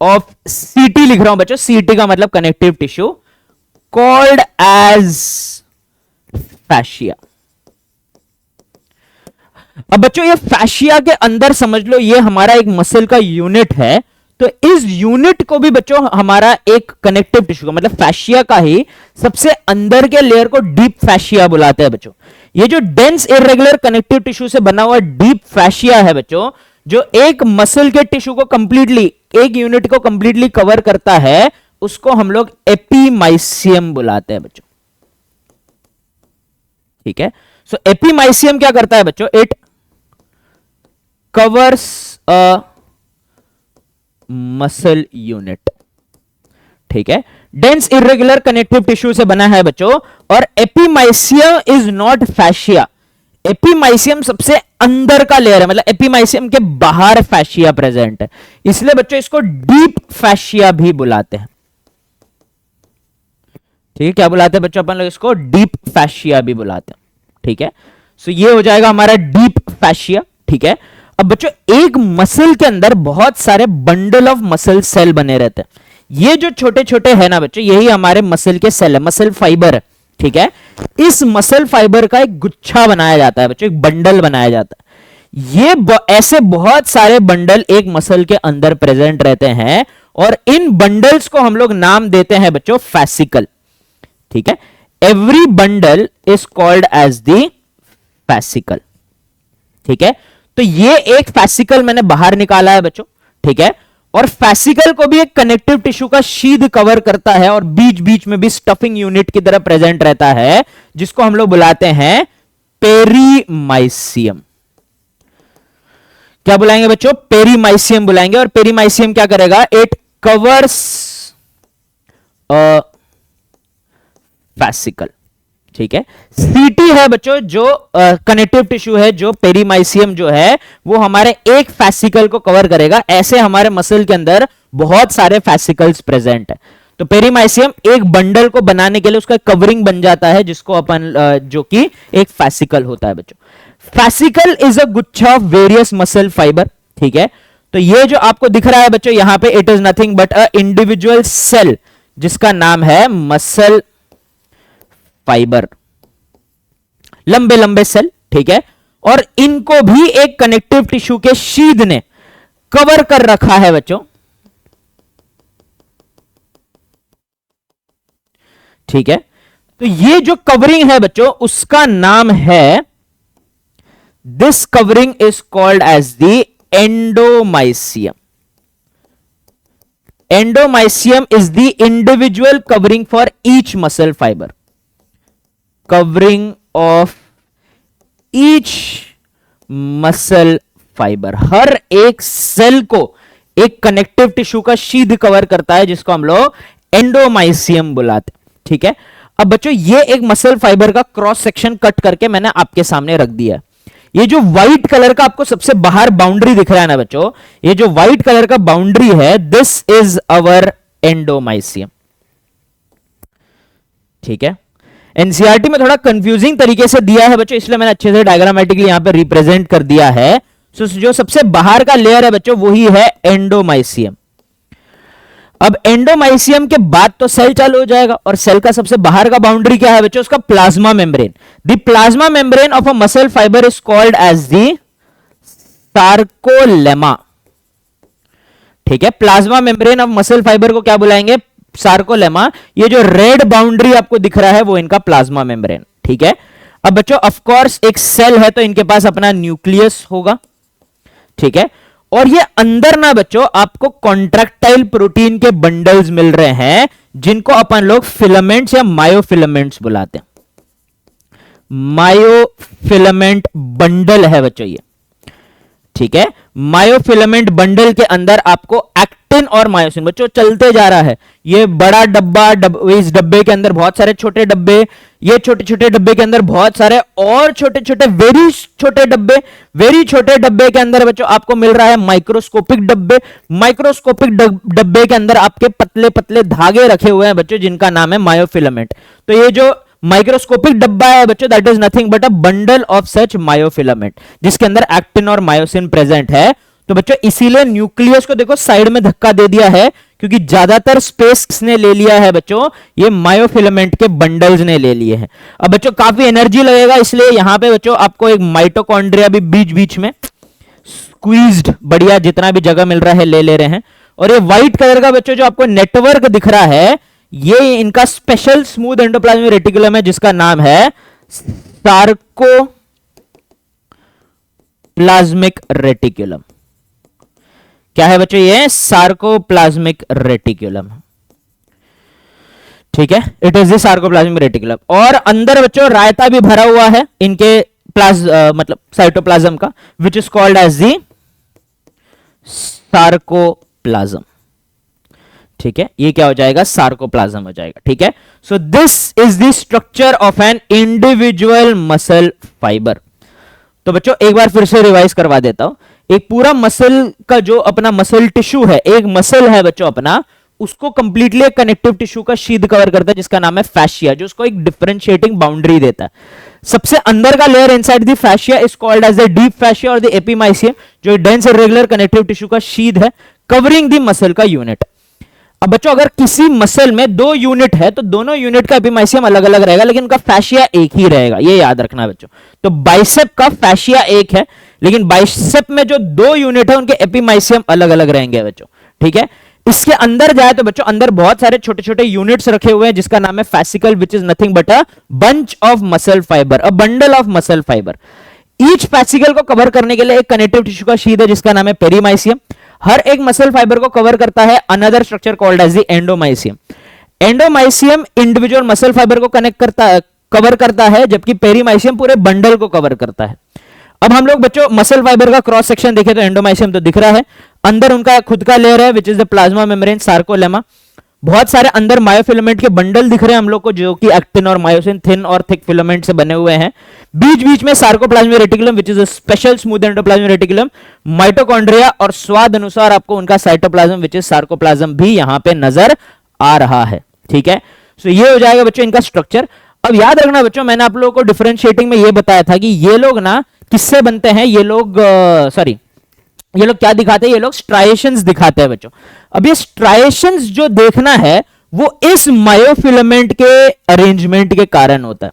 of CT, लिख रहा हूं बच्चों, CT का मतलब connective tissue, called as fascia। अब बच्चों ये फैशिया के अंदर समझ लो ये हमारा एक मसल का यूनिट है, तो इस यूनिट को भी बच्चों हमारा एक कनेक्टिव टिश्यू का मतलब फैशिया का ही सबसे अंदर के लेयर को डीप फैशिया बुलाते हैं बच्चों। ये जो डेंस इरेगुलर कनेक्टिव टिश्यू से बना हुआ डीप फैशिया है बच्चों, जो एक मसल के टिश्यू को कंप्लीटली, एक यूनिट को कंप्लीटली कवर करता है, उसको हम लोग एपीमाइसियम बुलाते हैं बच्चों। ठीक है, सो एपीमाइसियम क्या करता है बच्चों? It covers a muscle unit. ठीक है, डेंस इरेगुलर कनेक्टिव टिश्यू से बना है बच्चों, और एपीमाइसियम इज नॉट फैशिया। एपीमाइसियम सबसे अंदर का लेयर है, मतलब एपीमाइसियम के बाहर फैशिया प्रेजेंट है, इसलिए बच्चों इसको डीप फैशिया भी बुलाते हैं। ठीक है, क्या बुलाते हैं बच्चों अपन लोग? इसको डीप फैशिया भी बुलाते हैं। ठीक है, सो ये हो जाएगा हमारा डीप फैशिया। ठीक है, अब बच्चों एक मसल के अंदर बहुत सारे बंडल ऑफ मसल सेल बने रहते हैं। ये जो छोटे छोटे है ना बच्चों, यही हमारे मसल के सेल है, मसल फाइबर है। ठीक है, इस मसल फाइबर का एक गुच्छा बनाया जाता है बच्चों, एक बंडल बनाया जाता है। ये ऐसे बहुत सारे बंडल एक मसल के अंदर प्रेजेंट रहते हैं, और इन बंडल्स को हम लोग नाम देते हैं बच्चों फैसिकल। ठीक है, every bundle is called as the fascicle. ठीक है, तो ये एक फैसिकल मैंने बाहर निकाला है बच्चों। ठीक है, और फैसिकल को भी एक कनेक्टिव टिश्यू का शीद कवर करता है, और बीच बीच में भी स्टफिंग यूनिट की तरह प्रेजेंट रहता है, जिसको हम लोग बुलाते हैं पेरीमाइसियम। क्या बुलाएंगे बच्चों? पेरीमाइसियम बुलाएंगे। और पेरीमाइसियम क्या करेगा? It covers fascicle. ठीक है, सीटी है बच्चों जो कनेक्टिव टिश्यू है, जो पेरीमाइसियम जो है वो हमारे एक फैसिकल को कवर करेगा। ऐसे हमारे मसल के अंदर बहुत सारे फैसिकल्स प्रेजेंट है, तो पेरीमाइसियम एक बंडल को बनाने के लिए उसका कवरिंग बन जाता है, जिसको अपन जो कि एक फैसिकल होता है बच्चों। फैसिकल इज अ गुच्छा ऑफ वेरियस मसल फाइबर। ठीक है, तो ये जो आपको दिख रहा है बच्चों यहां पे, it is nothing but a individual cell जिसका नाम है मसल फाइबर, लंबे लंबे सेल। ठीक है, और इनको भी एक कनेक्टिव टिश्यू के शीद ने कवर कर रखा है बच्चों। ठीक है, तो ये जो कवरिंग है बच्चों उसका नाम है, this covering is called as the endomysium. Endomysium is the individual covering for each muscle fibre, covering of each muscle fibre. हर एक सेल को एक कनेक्टिव टिश्यू का शीद कवर करता है, जिसको हम लोग एंडोमाइसियम बुलाते हैं। ठीक है, अब बच्चों ये एक मसल फाइबर का क्रॉस सेक्शन कट करके मैंने आपके सामने रख दिया है। ये जो व्हाइट कलर का आपको सबसे बाहर बाउंड्री दिख रहा है ना बच्चों, ये जो व्हाइट कलर का बाउंड्री है, दिस इज अवर एंडोमाइसियम। ठीक है, एनसीईआरटी में थोड़ा कंफ्यूजिंग तरीके से दिया है बच्चों, इसलिए मैंने अच्छे से डायग्रामेटिकली यहां पे रिप्रेजेंट कर दिया है। सो जो सबसे बाहर का लेयर है बच्चों वही है एंडोमाइसियम। अब एंडोमाइसियम के बाद तो सेल चालू हो जाएगा, और सेल का सबसे बाहर का बाउंड्री क्या है बच्चों, उसका plasma membrane. The plasma membrane of a muscle fibre is called as the sarcolemma. ठीक है, plasma membrane of muscle fibre को क्या बुलाएंगे, सार्कोलेमा। ये जो रेड बाउंड्री आपको दिख रहा है वो इनका प्लाज्मा मेम्ब्रेन। ठीक है, अब बच्चों ऑफ कोर्स एक सेल है तो इनके पास अपना न्यूक्लियस होगा। ठीक है, और ये अंदर ना बच्चों आपको कॉन्ट्रैक्टाइल प्रोटीन के बंडल्स मिल रहे हैं, जिनको अपन लोग फिलामेंट्स या मायोफिलामेंट्स बुलाते हैं। मायोफिलामेंट बंडल है बच्चों ये। ठीक है, मायोफिलामेंट बंडल के अंदर आपको एक्टिन और मायोसिन बच्चों चलते जा रहा है। ये बड़ा डब्बा, इस डब्बे के अंदर बहुत सारे छोटे डब्बे, ये छोटे छोटे डब्बे के अंदर बहुत सारे और छोटे छोटे वेरी छोटे डब्बे, वेरी छोटे डब्बे के अंदर बच्चों आपको मिल रहा है माइक्रोस्कोपिक डब्बे। माइक्रोस्कोपिक डब्बे के अंदर आपके पतले पतले धागे रखे हुए हैं बच्चों, जिनका नाम है मायोफिलामेंट। तो ये जो माइक्रोस्कोपिक डब्बा है बच्चों, that is nothing but a bundle of such myofilament, जिसके अंदर एक्टिन और मायोसिन प्रेजेंट है। तो बच्चों इसीलिए न्यूक्लियस को देखो साइड में धक्का दे दिया है, क्योंकि ज्यादातर स्पेस किसने ले लिया है बच्चों, ये मायोफिलामेंट के बंडल्स ने ले लिए हैं। अब बच्चों काफी एनर्जी लगेगा, इसलिए यहां पे बच्चों आपको एक माइटोकॉन्ड्रिया भी बीच बीच में स्क्वीज्ड बढ़िया जितना भी जगह मिल रहा है ले रहे हैं। और ये व्हाइट कलर का बच्चों जो आपको नेटवर्क दिख रहा है, ये इनका स्पेशल स्मूथ एंडोप्लाज्मिक रेटिकुलम है, जिसका नाम है सार्कोप्लाज्मिक रेटिकुलम। क्या है बच्चों, ये सार्कोप्लाज्मिक रेटिकुलम। ठीक है, it is the sarcoplasmic reticulum. और अंदर बच्चों रायता भी भरा हुआ है इनके मतलब साइटोप्लाज्म का, which is called as the sarcoplasm. ठीक है, ये क्या हो जाएगा, सार्कोप्लाज्म हो जाएगा। ठीक है, so this is the structure of an individual muscle fibre. तो बच्चों एक बार फिर से रिवाइज करवा देता हूं। एक पूरा मसल का जो अपना मसल टिश्यू है, एक मसल है बच्चों अपना, उसको कंप्लीटली एक कनेक्टिव टिश्यू का शीद कवर करता है, जिसका नाम है फैशिया, जो उसको एक डिफरेंशिएटिंग बाउंड्री देता है। सबसे अंदर का layer inside the fascia is called as the deep fascia और द एपिमाइसियम, जो डेंस इरेगुलर कनेक्टिव टिश्यू का शीद है कवरिंग द मसल का यूनिट। अब बच्चों अगर किसी मसल में दो यूनिट है तो दोनों यूनिट का एपिमाइसियम अलग अलग रहेगा, लेकिन उनका फैशिया एक ही रहेगा, ये याद रखना बच्चों। तो बाइसेप का फैशिया एक है, लेकिन बाइसेप में जो दो यूनिट है उनके एपिमाइसियम अलग अलग रहेंगे बच्चों। ठीक है, इसके अंदर जाए तो बच्चों अंदर बहुत सारे छोटे छोटे यूनिट्स रखे हुए हैं, जिसका नाम है fascicle, which is nothing but a bunch of muscle fibre, a bundle of muscle fibre. Each fascicle को कवर करने के लिए एक कनेक्टिव टिश्यू का शीद है, जिसका नाम है पेरीमाइसियम। हर एक मसल फाइबर को कवर करता है another structure called as the endomysium. Endomysium individual muscle fibre को कवर करता है, जबकि पेरीमाइसियम पूरे बंडल को कवर करता है। अब हम लोग बच्चों मसल फाइबर का क्रॉस सेक्शन देखें तो एंडोमाइसियम तो दिख रहा है, अंदर उनका खुद का लेयर है which is the plasma membrane sarcolemma. बहुत सारे अंदर मायोफिलामेंट के बंडल दिख रहे हैं हम लोग को, जो कि एक्टिन और मायोसिन थिन और थिक फिलामेंट से बने हुए हैं। बीच बीच में sarcoplasmic reticulum which is a special smooth endoplasmic reticulum, mitochondria और स्वाद अनुसार आपको उनका साइटोप्लाज्म विच इज सार्कोप्लाज्म भी यहां पे नजर आ रहा है। ठीक है, सो ये हो जाएगा बच्चों इनका स्ट्रक्चर। अब याद रखना बच्चों, मैंने आप लोगों को डिफरेंशिएटिंग में ये बताया था कि ये लोग ना किससे बनते हैं, ये लोग सॉरी ये लोग क्या दिखाते हैं, ये लोग स्ट्राइएशंस दिखाते हैं बच्चों। अब ये स्ट्राइएशंस जो देखना है वो इस मायोफिलामेंट के अरेंजमेंट के कारण होता है।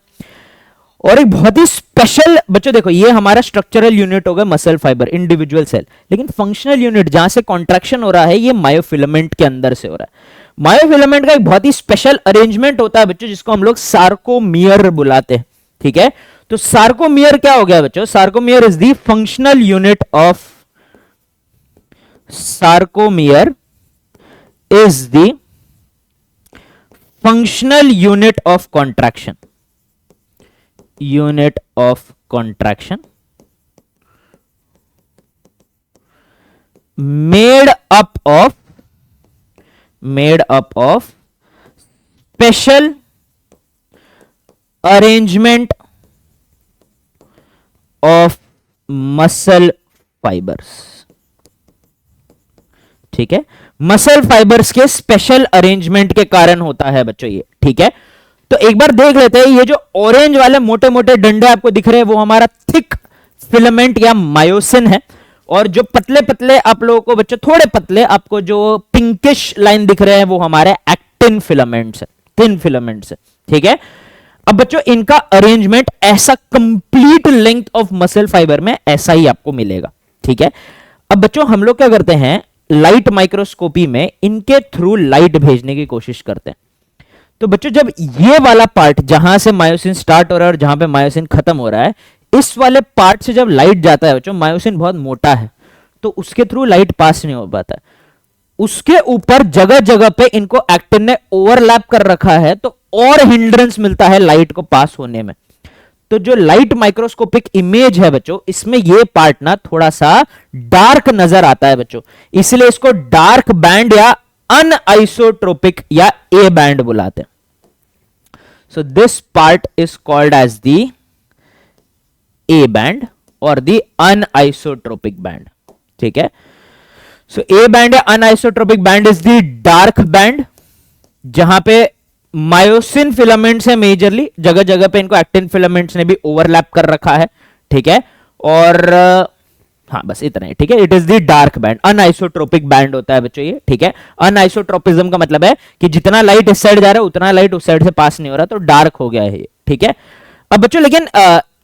और एक बहुत ही स्पेशल बच्चों, देखो ये हमारा स्ट्रक्चरल यूनिट होगा मसल फाइबर इंडिविजुअल सेल, लेकिन फंक्शनल यूनिट जहां से कॉन्ट्रैक्शन हो रहा है ये मायोफिलामेंट के अंदर से हो रहा है। मायोफिलामेंट का एक बहुत ही स्पेशल अरेंजमेंट होता है बच्चों, जिसको हम लोग सार्कोमियर बुलाते हैं। ठीक है, तो सार्कोमियर क्या हो गया बच्चों, sarcomere is the functional unit of sarcomere is the functional unit of contraction, unit of contraction made up of special arrangement of muscle fibers। ठीक है, मसल फाइबर्स के स्पेशल अरेंजमेंट के कारण होता है बच्चों ये। ठीक है, तो एक बार देख लेते हैं, ये जो ऑरेंज वाले मोटे मोटे डंडे आपको दिख रहे हैं वो हमारा थिक फिलामेंट या मायोसिन है, और जो पतले पतले आप लोगों को बच्चों थोड़े पतले आपको जो पिंकिश लाइन दिख रहे हैं वो हमारे एक्टिन फिलामेंट्स है, थिन फिलामेंट्स है। ठीक है, अब बच्चों इनका अरेंजमेंट ऐसा complete length of muscle fibre में ऐसा ही आपको मिलेगा। ठीक है, अब बच्चों हम लोग क्या करते हैं, लाइट माइक्रोस्कोपी में इनके थ्रू लाइट भेजने की कोशिश करते हैं। तो बच्चों जब ये वाला पार्ट जहां से मायोसिन स्टार्ट हो रहा है और जहां पे मायोसिन खत्म हो रहा है, इस वाले पार्ट से जब लाइट जाता है बच्चों, मायोसिन बहुत मोटा है तो उसके थ्रू लाइट पास नहीं हो पाता है। उसके ऊपर जगह जगह पे इनको एक्टिन ने ओवरलैप कर रखा है, तो और हिंड्रेंस मिलता है लाइट को पास होने में। तो जो लाइट माइक्रोस्कोपिक इमेज है बच्चों, इसमें ये पार्ट ना थोड़ा सा डार्क नजर आता है बच्चों, इसलिए इसको डार्क बैंड या अनआइसोट्रोपिक या ए बैंड बुलाते हैं। So this part is called as the A band और द अनआइसोट्रोपिक बैंड। ठीक है, सो ए बैंड या anisotropic band is the dark band, जहां पे मायोसिन फिलामेंट्स है मेजरली, जगह जगह पे इनको एक्टिन फिलामेंट्स ने भी ओवरलैप कर रखा है। ठीक है, और हाँ बस इतना ही। ठीक है, it is the dark band, anisotropic band होता है बच्चों ये। ठीक है, अनआइसोट्रोपिज्म का मतलब है कि जितना लाइट इस साइड जा रहा है उतना लाइट उस साइड से पास नहीं हो रहा, तो डार्क हो गया है ये। ठीक है, अब बच्चों लेकिन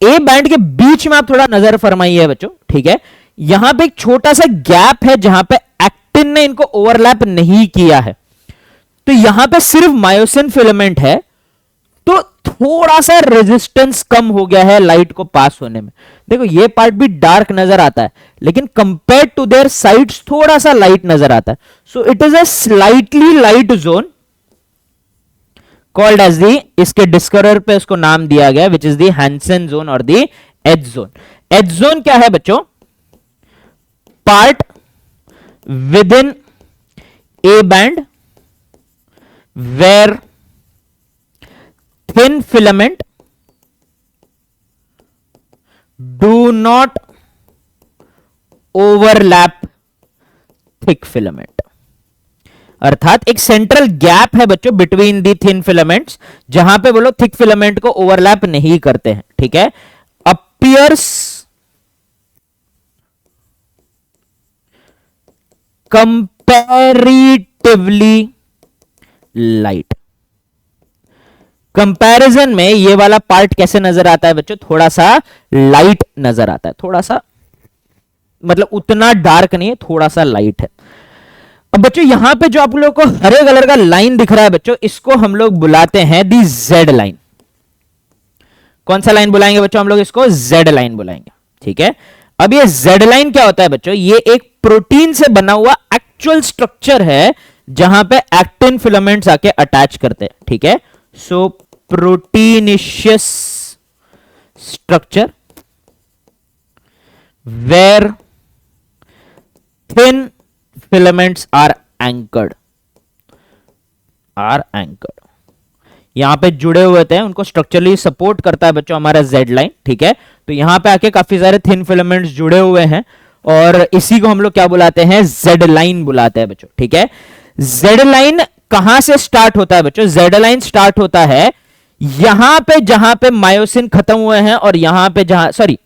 ए बैंड के बीच में आप थोड़ा नजर फरमाइए बच्चों। ठीक है, यहां पे एक छोटा सा गैप है जहां पे एक्टिन ने इनको ओवरलैप नहीं किया है, तो यहां पे सिर्फ मायोसिन फिलामेंट है, तो थोड़ा सा रेजिस्टेंस कम हो गया है लाइट को पास होने में। देखो ये पार्ट भी डार्क नजर आता है, लेकिन कंपेयर टू देयर साइड्स थोड़ा सा लाइट नजर आता है। So it is a slightly light zone called as the, इसके डिस्कवर पे इसको नाम दिया गया which is the Hensen zone और the H zone. H zone क्या है बच्चों, part within A band where thin filament do not overlap thick filament। अर्थात एक सेंट्रल गैप है बच्चों बिटवीन दी थिन फिलामेंट्स, जहां पे वो लोग थिक फिलामेंट को ओवरलैप नहीं करते हैं। ठीक है, अपीयर्स कंपैरेटिवली लाइट। कंपैरिजन में ये वाला पार्ट कैसे नजर आता है बच्चों, थोड़ा सा लाइट नजर आता है, थोड़ा सा मतलब उतना डार्क नहीं है, थोड़ा सा लाइट है। अब बच्चों यहां पे जो आप लोगों को हरे कलर का लाइन दिख रहा है बच्चों, इसको हम लोग बुलाते हैं दी जेड लाइन। कौन सा लाइन बुलाएंगे बच्चों, हम लोग इसको जेड लाइन बुलाएंगे। ठीक है, अब ये जेड लाइन क्या होता है बच्चों, ये एक प्रोटीन से बना हुआ एक्चुअल स्ट्रक्चर है जहां पे एक्टिन फिलामेंट्स आके अटैच करते हैं। ठीक है, so proteinaceous structure where thin filaments are anchored are anchored, यहां पे जुड़े हुए थे, उनको स्ट्रक्चरली सपोर्ट करता है बच्चों हमारा जेड लाइन, ठीक है। तो यहां पे आके काफी सारे थिन फिलामेंट्स जुड़े हुए हैं और इसी को हम लोग क्या बुलाते हैं, जेड लाइन बुलाते हैं बच्चों, ठीक है। जेड लाइन कहां से स्टार्ट होता है बच्चों, जेड लाइन स्टार्ट होता है यहां पे जहां पे मायोसिन खत्म हुए हैं और यहां पे जहां, सॉरी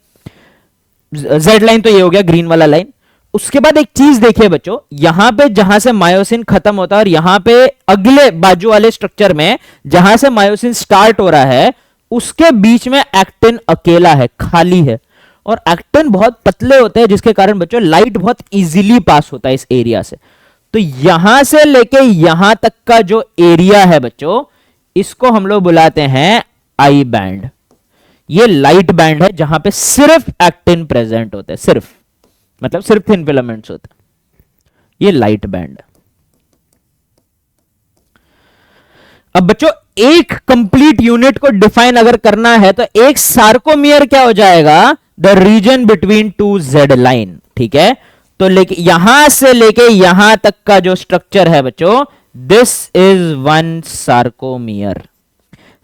जेड लाइन तो ये हो गया ग्रीन वाला लाइन। उसके बाद एक चीज देखिए बच्चों, यहां पे जहां से मायोसिन खत्म होता है और यहां पे अगले बाजू वाले स्ट्रक्चर में जहां से मायोसिन स्टार्ट हो रहा है उसके बीच में एक्टिन अकेला है, खाली है। और एक्टिन बहुत पतले होते हैं जिसके कारण बच्चों लाइट बहुत इजीली पास होता है इस एरिया से। तो यहां से लेके यहां तक का जो एरिया है बच्चों, इसको हम लोग बुलाते हैं आई बैंड। ये लाइट बैंड है जहां पे सिर्फ एक्टिन प्रेजेंट होते हैं, सिर्फ मतलब सिर्फ थिन फिलामेंट्स होते हैं, ये लाइट बैंड है। अब बच्चों एक कंप्लीट यूनिट को डिफाइन अगर करना है तो एक सार्कोमियर क्या हो जाएगा, the region between two Z line, ठीक है। तो यहां से लेके यहां तक का जो स्ट्रक्चर है बच्चों, this is one sarcomere.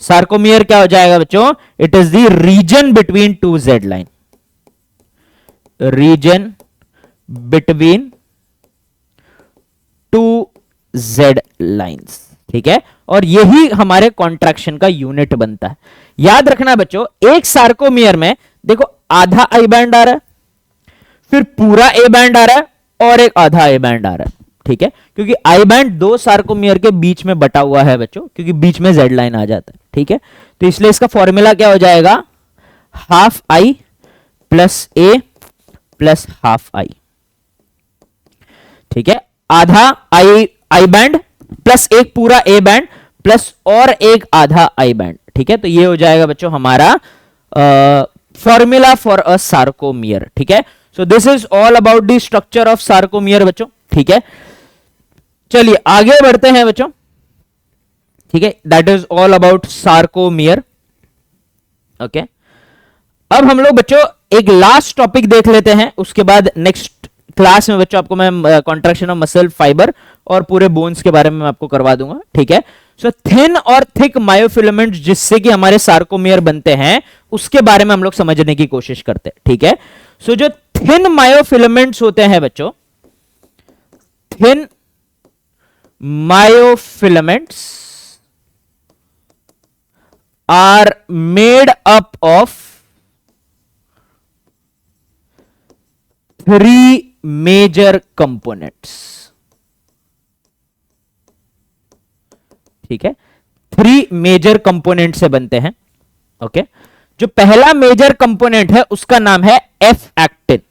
Sarcomere क्या हो जाएगा बच्चों, it is the region between two Z line, region between two Z lines, ठीक है। और यही हमारे कॉन्ट्रैक्शन का यूनिट बनता है। याद रखना बच्चों, एक सार्कोमियर में देखो आधा आई बैंड आ रहा है, फिर पूरा ए बैंड आ रहा है और एक आधा ए बैंड आ रहा है, ठीक है। क्योंकि आई बैंड दो सार्कोमियर के बीच में बटा हुआ है बच्चों, क्योंकि बीच में जेड लाइन आ जाता है, ठीक है। तो इसलिए इसका फॉर्मूला क्या हो जाएगा, half I plus A plus half I, ठीक है। आधा आई बैंड प्लस एक पूरा ए बैंड प्लस और एक आधा आई बैंड, ठीक है। तो ये हो जाएगा बच्चों हमारा फॉर्मूला फॉर अ सार्कोमियर, ठीक है। So this is all about the structure of sarcomere बच्चों, ठीक है। चलिए आगे बढ़ते हैं बच्चों, ठीक है। That is all about sarcomere, okay. अब हम लोग बच्चों एक लास्ट टॉपिक देख लेते हैं, उसके बाद नेक्स्ट क्लास में बच्चों आपको मैं कॉन्ट्रैक्शन ऑफ मसल फाइबर और पूरे बोन्स के बारे में आपको करवा दूंगा, ठीक है। सो थिन और थिक मायोफिलामेंट्स जिससे कि हमारे सार्कोमियर बनते हैं उसके बारे में हम लोग समझने की कोशिश करते हैं, ठीक है। सो जो थिन मायोफिलामेंट्स होते हैं बच्चों, thin myofilaments are made up of three major components, ठीक है। थ्री मेजर कंपोनेंट से बनते हैं, ओके। जो पहला मेजर कंपोनेंट है उसका नाम है F actin,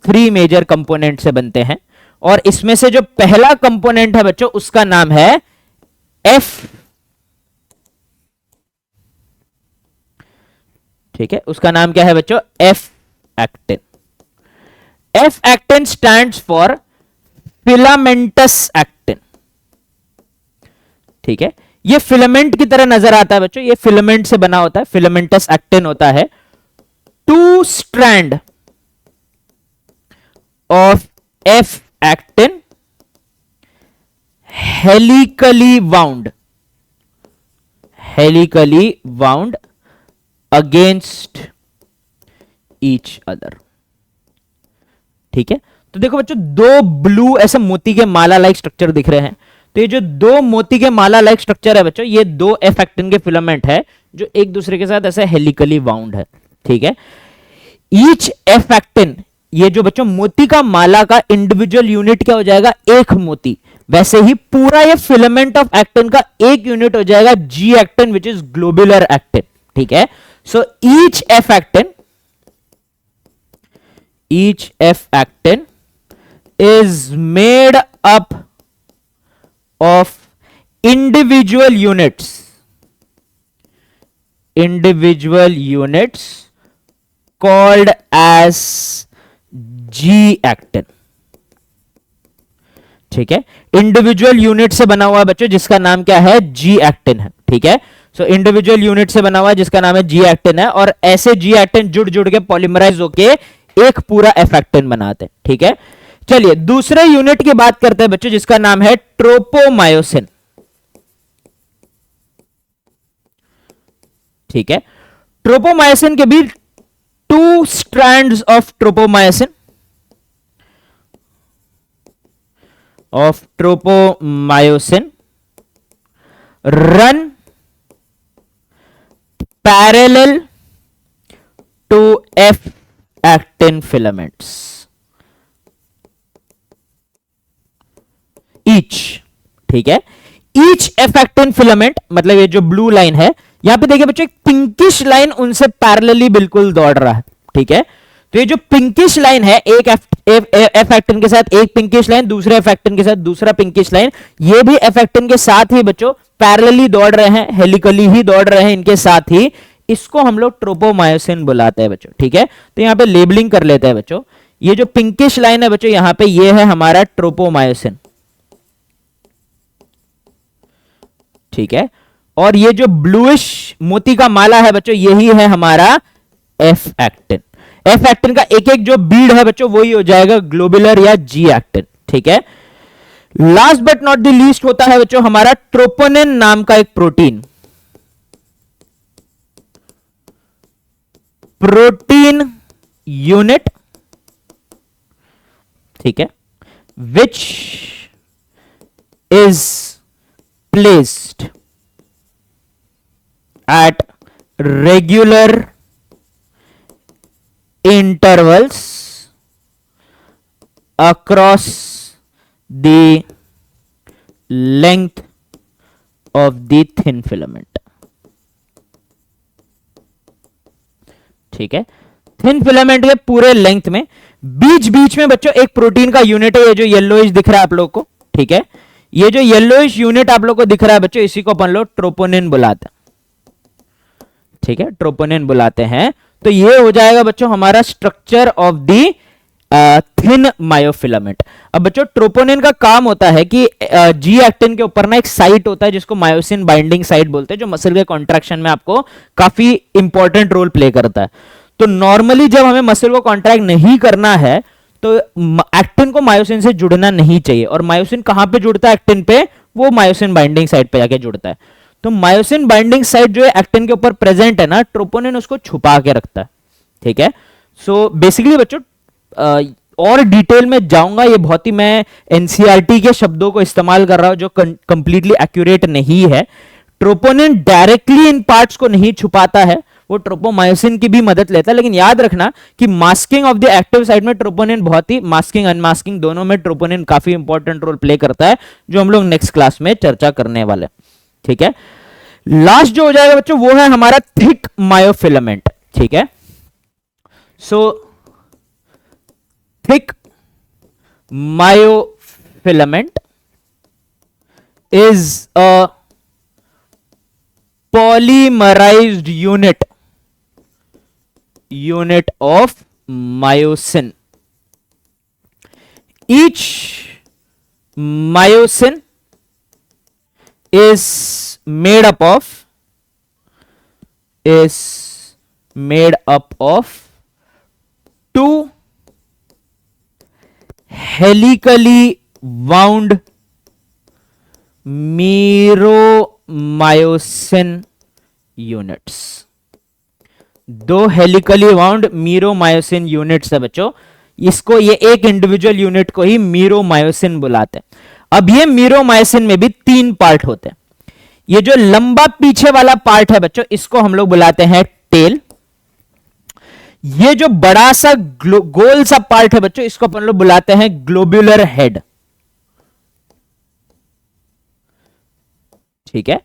three major component से बनते हैं। और इसमें से जो पहला कंपोनेंट है बच्चों उसका नाम है एफ, ठीक है। उसका नाम क्या है बच्चों, F actin. F actin stands for filamentous actin, ठीक है। ये फिलामेंट की तरह नजर आता है बच्चों, ये फिलामेंट से बना होता है, फिलामेंटस एक्टिन होता है। Two strand of F actin helically wound against each other, ठीक है। तो देखो बच्चों दो ब्लू ऐसे मोती के माला लाइक स्ट्रक्चर दिख रहे हैं। तो ये जो दो मोती के माला लाइक स्ट्रक्चर है बच्चों, ये दो एफ एक्टिन के फिलामेंट है जो एक दूसरे के साथ ऐसे हेलिकली वाउंड है, ठीक है। ईच एफ एक्टिन, ये जो बच्चों मोती का माला का इंडिविजुअल यूनिट क्या हो जाएगा, एक मोती। वैसे ही पूरा ये फिलामेंट ऑफ एक्टिन का एक यूनिट हो जाएगा G actin which is globular actin, ठीक है। So each F actin is made up of individual units called as G actin, ठीक है। इंडिविजुअल यूनिट से बना हुआ है बच्चों जिसका नाम क्या है, जी एक्टिन है, ठीक है। सो इंडिविजुअल यूनिट से बना हुआ है जिसका नाम है जी एक्टिन है, और ऐसे जी एक्टिन जुड़ जुड़ के पॉलीमराइज होके एक पूरा एफ एक्टिन बनाते हैं, ठीक है। चलिए दूसरे यूनिट की बात करते हैं बच्चों, जिसका नाम है ट्रोपोमायोसिन। ठीक है, ट्रोपोमायोसिन के भी two strands of tropomyosin run parallel to F actin filaments each। ठीक है, each F actin filament मतलब ये जो ब्लू लाइन है, यहां पे देखिए बच्चों एक पिंकिश लाइन उनसे पैरेलली बिल्कुल दौड़ रहा है। ठीक है, तो ये जो पिंकिश लाइन है, एक एफ एक्टिन के साथ एक पिंकिश लाइन, दूसरे एफ एक्टिन के साथ दूसरा पिंकिश लाइन, ये भी एफ एक्टिन के साथ ही बच्चों पैरेलली दौड़ रहे हैं, हेलिकली ही दौड़ रहे हैं इनके साथ ही। इसको हम लोग ट्रोपोमायोसिन बुलाते हैं बच्चों। ठीक है, तो यहां पे लेबलिंग कर लेते हैं बच्चों। ये जो पिंकिश लाइन है बच्चों, यहां पे ये है हमारा ट्रोपोमायोसिन। ठीक है, और ये जो ब्लूइश मोती का माला है बच्चों, यही है हमारा एफ एक्टिन। एफ एक्टिन का एक एक जो बीड है बच्चों, वही हो जाएगा ग्लोबुलर या जी एक्टिन। ठीक है, last but not the least होता है बच्चों हमारा ट्रोपोनिन नाम का एक प्रोटीन। प्रोटीन यूनिट, ठीक है, which is placed at regular intervals across the length of the thin filament। ठीक है, थिन फिलामेंट के पूरे लेंथ में बीच बीच में बच्चों एक प्रोटीन का यूनिट है, ये जो येलोइश दिख रहा है आप लोग को। ठीक है, ये जो येलोइश यूनिट आप लोग को दिख रहा है बच्चों, इसी को अपन लोग ट्रोपोनिन बुलाते हैं। ठीक है, ट्रोपोनिन बुलाते हैं। तो ये हो जाएगा बच्चों हमारा structure of the thin myofilament. अब बच्चों ट्रोपोनिन का काम होता है कि जी एक्टिन के ऊपर ना एक साइट होता है जिसको मायोसिन बाइंडिंग साइट बोलते हैं, जो मसल के कॉन्ट्रैक्शन में आपको काफी इंपॉर्टेंट रोल प्ले करता है। तो नॉर्मली जब हमें मसल को कॉन्ट्रैक्ट नहीं करना है तो एक्टिन को मायोसिन से जुड़ना नहीं चाहिए। और मायोसिन कहां पे जुड़ता है एक्टिन पे? वो मायोसिन बाइंडिंग साइट पे जाके जुड़ता है। तो मायोसिन बाइंडिंग साइट जो है एक्टिन के ऊपर प्रेजेंट है ना, ट्रोपोनिन उसको छुपा के रखता है। ठीक है, सो बेसिकली बच्चों और डिटेल में जाऊंगा, ये बहुत ही मैं एनसीईआरटी के शब्दों को इस्तेमाल कर रहा हूं जो कंप्लीटली एक्यूरेट नहीं है। ट्रोपोनिन डायरेक्टली इन पार्ट्स को नहीं छुपाता है, वो ट्रोपोमायोसिन की भी मदद लेता है। लेकिन याद रखना कि masking of the active site में ट्रोपोनिन बहुत ही, मास्किंग अनमास्किंग दोनों में ट्रोपोनिन काफी इंपॉर्टेंट रोल प्ले करता है, जो हम लोग नेक्स्ट क्लास में चर्चा करने वाले। ठीक है, लास्ट जो हो जाएगा बच्चों वो है हमारा थिक मायोफिलामेंट। ठीक है, so thick myofilament is a polymerized unit of myosin. Each myosin is made up of two helically wound meromyosin units. दो हेलिकली वाउंड मीरोमायोसिन यूनिट्स है बच्चों, इसको ये एक इंडिविजुअल यूनिट को ही मीरोमायोसिन बुलाते हैं। अब ये मीरोमायोसिन में भी तीन पार्ट होते हैं। ये जो लंबा पीछे वाला पार्ट है बच्चों, इसको हम लोग बुलाते हैं टेल। ये जो बड़ा सा गोल सा पार्ट है बच्चों, इसको अपन लोग बुलाते हैं ग्लोब्यूलर हेड। ठीक है,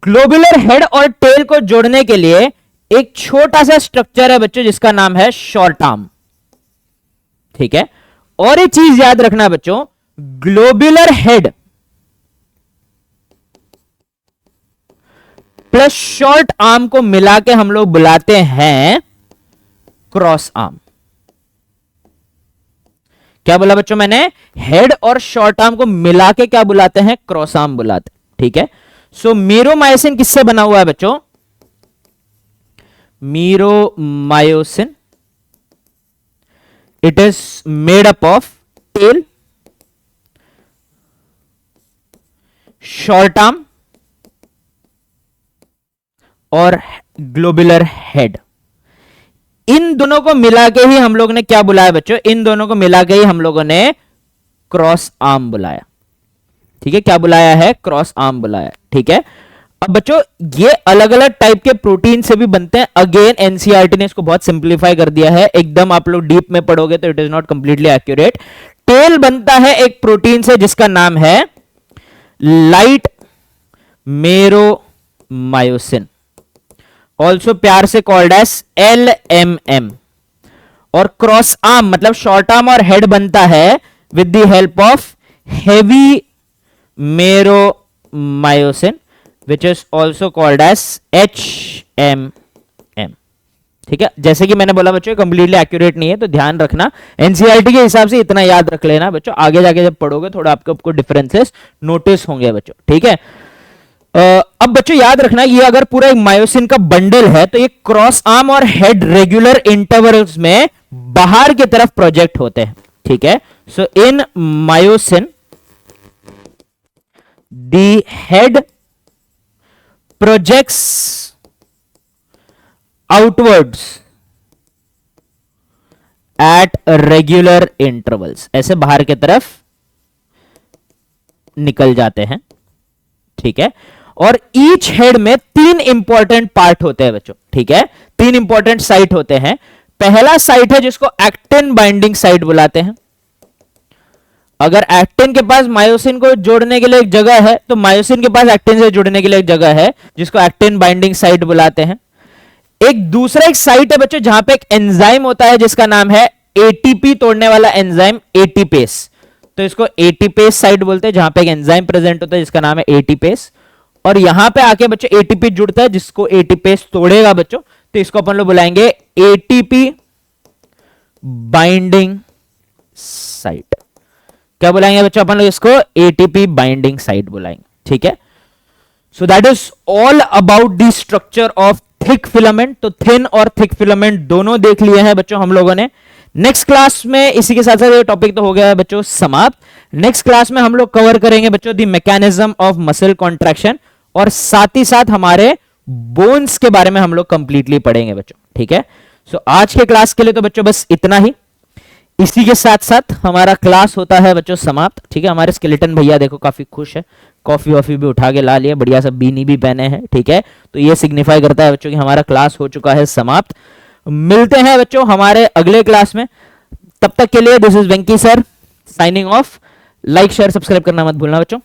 ग्लोबुलर हेड और टेल को जोड़ने के लिए एक छोटा सा स्ट्रक्चर है बच्चों जिसका नाम है शॉर्ट आर्म। ठीक है, और एक चीज याद रखना बच्चों, globular head plus short arm को मिला के हम लोग बुलाते हैं क्रॉस आर्म। क्या बोला बच्चों मैंने? हेड और शॉर्ट आर्म को मिला के क्या बुलाते हैं? क्रॉस आर्म बुलाते हैं। ठीक है, सो मीरोमायोसिन किससे बना हुआ है बच्चों? Meromyosin it is made up of tail, short arm और ग्लोबुलर हेड। इन दोनों को मिला के ही हम लोग ने क्या बुलाया बच्चों? इन दोनों को मिला के ही हम लोगों ने क्रॉस आर्म बुलाया। ठीक है, क्या बुलाया है? क्रॉस आर्म बुलाया। ठीक है, अब बच्चों ये अलग अलग टाइप के प्रोटीन से भी बनते हैं। अगेन एनसीईआरटी ने इसको बहुत सिंप्लीफाई कर दिया है, एकदम आप लोग डीप में पढ़ोगे तो it is not completely accurate. Tail बनता है एक प्रोटीन से जिसका नाम है लाइट मेरोमायोसिन, ऑल्सो प्यार से कॉल्ड एज LMM। और क्रॉस आर्म मतलब शॉर्ट आर्म और हेड बनता है with the help of heavy meromyosin which is also called as HMM। ठीक है, जैसे कि मैंने बोला बच्चों कंप्लीटली एक्यूरेट नहीं है तो ध्यान रखना, एनसीईआरटी के हिसाब से इतना याद रख लेना बच्चों, आगे जाके जब पढ़ोगे थोड़ा आपको डिफरेंसेस नोटिस होंगे बच्चों। ठीक है, अब बच्चों याद रखना ये अगर पूरा एक मायोसिन का बंडल है तो ये क्रॉस आर्म और हेड रेगुलर इंटरवल्स में बाहर की तरफ प्रोजेक्ट होते हैं। ठीक है, so in myosin the head projects outwards at regular intervals, ऐसे बाहर की तरफ निकल जाते हैं। ठीक है, और ईच हेड में 3 इंपॉर्टेंट पार्ट होते हैं बच्चों। ठीक है, 3 इंपॉर्टेंट साइट होते हैं। पहला साइट है जिसको एक्टिन बाइंडिंग साइट बुलाते हैं। अगर एक्टिन के पास मायोसिन को जोड़ने के लिए एक जगह है तो मायोसिन के पास एक्टिन से जुड़ने के लिए एक जगह है जिसको एक्टिन बाइंडिंग साइट बुलाते हैं। एक साइट है बच्चों जहां पे एक एंजाइम होता है जिसका नाम है एटीपी तोड़ने वाला एंजाइम एटीपेस, तो इसको एटीपेस साइट बोलते हैं, जहां पे एक एंजाइम प्रेजेंट होता है जिसका नाम है एटीपेस। और यहां पे आके बच्चों एटीपी जुड़ता है जिसको एटीपेस तोड़ेगा बच्चों, तो इसको अपन लोग बुलाएंगे एटीपी बाइंडिंग साइट। क्या बुलाएंगे बच्चों अपन लोग? इसको एटीपी बाइंडिंग साइट बुलाएंगे। ठीक है, so that is all about the structure of thick filament. तो थिन और थिक फिलामेंट दोनों देख लिए हैं बच्चों हम लोगों ने। नेक्स्ट क्लास में इसी के साथ साथ ये टॉपिक तो हो गया है बच्चों समाप्त। नेक्स्ट क्लास में हम लोग कवर करेंगे बच्चों the mechanism of muscle contraction, और साथ ही साथ हमारे बोन्स के बारे में हम लोग कंप्लीटली पढ़ेंगे बच्चों। ठीक है, सो आज के क्लास के लिए तो बच्चों बस इतना ही। इसी के साथ साथ हमारा क्लास होता है बच्चों समाप्त। ठीक है, हमारे स्केलेटन भैया देखो काफी खुश है, कॉफी वॉफी भी उठा के ला लिया, बढ़िया सा बीनी भी पहने हैं। ठीक है, तो ये सिग्निफाई करता है बच्चों कि हमारा क्लास हो चुका है समाप्त। मिलते हैं बच्चों हमारे अगले क्लास में, तब तक के लिए this is Venky sir signing off. Like share subscribe करना मत भूलना बच्चों।